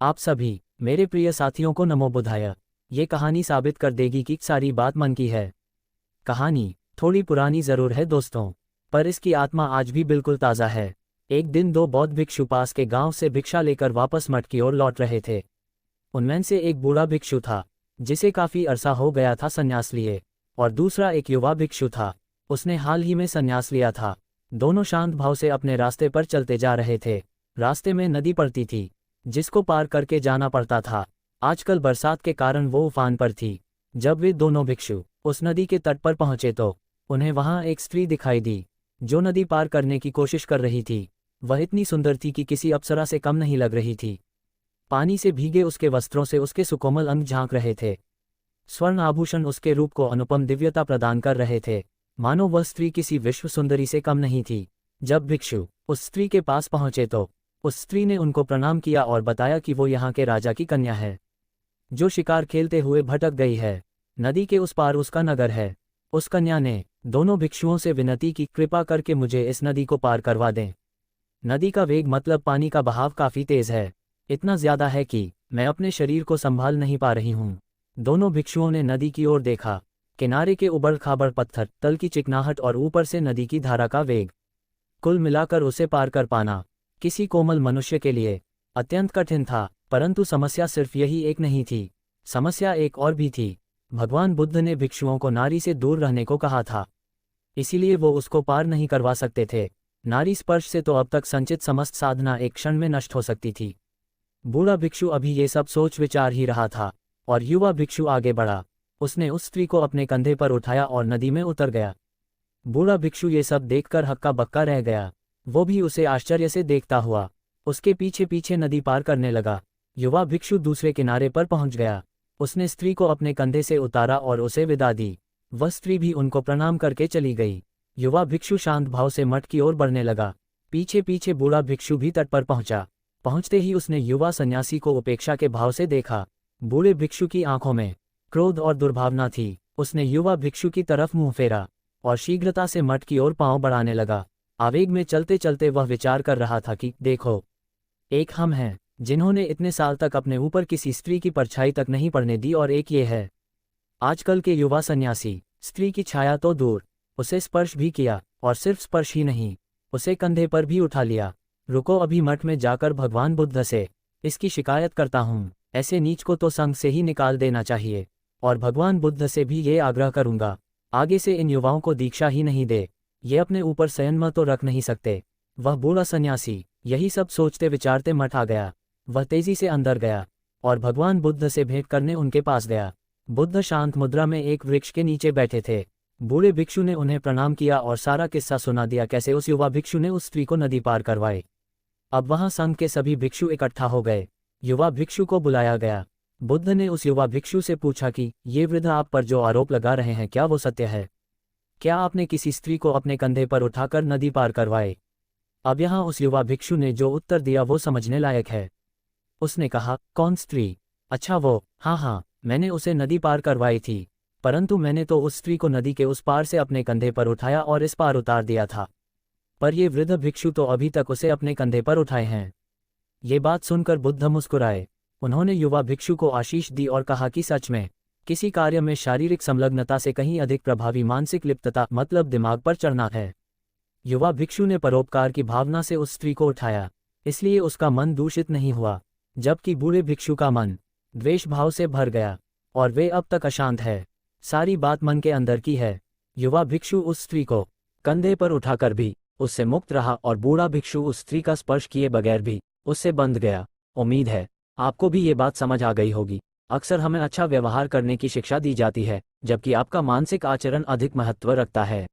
आप सभी मेरे प्रिय साथियों को नमो बुधाय। ये कहानी साबित कर देगी कि सारी बात मन की है। कहानी थोड़ी पुरानी जरूर है दोस्तों, पर इसकी आत्मा आज भी बिल्कुल ताज़ा है। एक दिन दो बौद्ध भिक्षु पास के गांव से भिक्षा लेकर वापस मठ की ओर लौट रहे थे। उनमें से एक बूढ़ा भिक्षु था जिसे काफी अरसा हो गया था संन्यास लिए, और दूसरा एक युवा भिक्षु था, उसने हाल ही में संन्यास लिया था। दोनों शांत भाव से अपने रास्ते पर चलते जा रहे थे। रास्ते में नदी पड़ती थी जिसको पार करके जाना पड़ता था। आजकल बरसात के कारण वो उफान पर थी। जब वे दोनों भिक्षु उस नदी के तट पर पहुंचे तो उन्हें वहां एक स्त्री दिखाई दी जो नदी पार करने की कोशिश कर रही थी। वह इतनी सुंदर थी कि किसी अप्सरा से कम नहीं लग रही थी। पानी से भीगे उसके वस्त्रों से उसके सुकोमल अंग झांक रहे थे। स्वर्ण आभूषण उसके रूप को अनुपम दिव्यता प्रदान कर रहे थे, मानो वह स्त्री किसी विश्व सुंदरी से कम नहीं थी। जब भिक्षु उस स्त्री के पास पहुंचे तो उस स्त्री ने उनको प्रणाम किया और बताया कि वो यहाँ के राजा की कन्या है जो शिकार खेलते हुए भटक गई है। नदी के उस पार उसका नगर है। उस कन्या ने दोनों भिक्षुओं से विनती की, कृपा करके मुझे इस नदी को पार करवा दें। नदी का वेग मतलब पानी का बहाव काफी तेज है, इतना ज्यादा है कि मैं अपने शरीर को संभाल नहीं पा रही हूँ। दोनों भिक्षुओं ने नदी की ओर देखा। किनारे के उबड़ खाबड़ पत्थर, तल की चिकनाहट और ऊपर से नदी की धारा का वेग, कुल मिलाकर उसे पार कर पाना किसी कोमल मनुष्य के लिए अत्यंत कठिन था। परंतु समस्या सिर्फ यही एक नहीं थी, समस्या एक और भी थी। भगवान बुद्ध ने भिक्षुओं को नारी से दूर रहने को कहा था, इसीलिए वो उसको पार नहीं करवा सकते थे। नारी स्पर्श से तो अब तक संचित समस्त साधना एक क्षण में नष्ट हो सकती थी। बूढ़ा भिक्षु अभी ये सब सोच विचार ही रहा था और युवा भिक्षु आगे बढ़ा। उसने उस स्त्री को अपने कंधे पर उठाया और नदी में उतर गया। बूढ़ा भिक्षु ये सब देखकर हक्का बक्का रह गया। वो भी उसे आश्चर्य से देखता हुआ उसके पीछे पीछे नदी पार करने लगा। युवा भिक्षु दूसरे किनारे पर पहुंच गया। उसने स्त्री को अपने कंधे से उतारा और उसे विदा दी। वह स्त्री भी उनको प्रणाम करके चली गई। युवा भिक्षु शांत भाव से मठ की ओर बढ़ने लगा। पीछे पीछे बूढ़ा भिक्षु भी तट पर पहुंचा। पहुंचते ही उसने युवा सन्यासी को उपेक्षा के भाव से देखा। बूढ़े भिक्षु की आंखों में क्रोध और दुर्भावना थी। उसने युवा भिक्षु की तरफ मुंह फेरा और शीघ्रता से मठ की ओर पांव बढ़ाने लगा। आवेग में चलते चलते वह विचार कर रहा था कि देखो, एक हम हैं जिन्होंने इतने साल तक अपने ऊपर किसी स्त्री की परछाई तक नहीं पड़ने दी, और एक ये है आजकल के युवा सन्यासी। स्त्री की छाया तो दूर, उसे स्पर्श भी किया, और सिर्फ स्पर्श ही नहीं, उसे कंधे पर भी उठा लिया। रुको, अभी मठ में जाकर भगवान बुद्ध से इसकी शिकायत करता हूँ। ऐसे नीच को तो संघ से ही निकाल देना चाहिए, और भगवान बुद्ध से भी ये आग्रह करूंगा, आगे से इन युवाओं को दीक्षा ही नहीं दे। ये अपने ऊपर संयम तो रख नहीं सकते। वह बूढ़ा सन्यासी यही सब सोचते विचारते मठ आ गया। वह तेजी से अंदर गया और भगवान बुद्ध से भेंट करने उनके पास गया। बुद्ध शांत मुद्रा में एक वृक्ष के नीचे बैठे थे। बूढ़े भिक्षु ने उन्हें प्रणाम किया और सारा किस्सा सुना दिया, कैसे उस युवा भिक्षु ने उस स्त्री को नदी पार करवाए। अब वहां संघ के सभी भिक्षु इकट्ठा हो गए। युवा भिक्षु को बुलाया गया। बुद्ध ने उस युवा भिक्षु से पूछा कि ये वृद्ध आप पर जो आरोप लगा रहे हैं, क्या वो सत्य है? क्या आपने किसी स्त्री को अपने कंधे पर उठाकर नदी पार करवाए? अब यहाँ उस युवा भिक्षु ने जो उत्तर दिया वो समझने लायक है। उसने कहा, कौन स्त्री? अच्छा वो, हाँ, मैंने उसे नदी पार करवाई थी, परंतु मैंने तो उस स्त्री को नदी के उस पार से अपने कंधे पर उठाया और इस पार उतार दिया था। पर ये वृद्ध भिक्षु तो अभी तक उसे अपने कंधे पर उठाए हैं। ये बात सुनकर बुद्ध मुस्कुराए। उन्होंने युवा भिक्षु को आशीष दी और कहा कि सच में किसी कार्य में शारीरिक संलग्नता से कहीं अधिक प्रभावी मानसिक लिप्तता मतलब दिमाग पर चढ़ना है। युवा भिक्षु ने परोपकार की भावना से उस स्त्री को उठाया, इसलिए उसका मन दूषित नहीं हुआ, जबकि बूढ़े भिक्षु का मन द्वेष भाव से भर गया और वे अब तक अशांत है। सारी बात मन के अंदर की है। युवा भिक्षु उस स्त्री को कंधे पर उठाकर भी उससे मुक्त रहा और बूढ़ा भिक्षु उस स्त्री का स्पर्श किए बगैर भी उससे बंध गया। उम्मीद है आपको भी ये बात समझ आ गई होगी। अक्सर हमें अच्छा व्यवहार करने की शिक्षा दी जाती है, जबकि आपका मानसिक आचरण अधिक महत्व रखता है।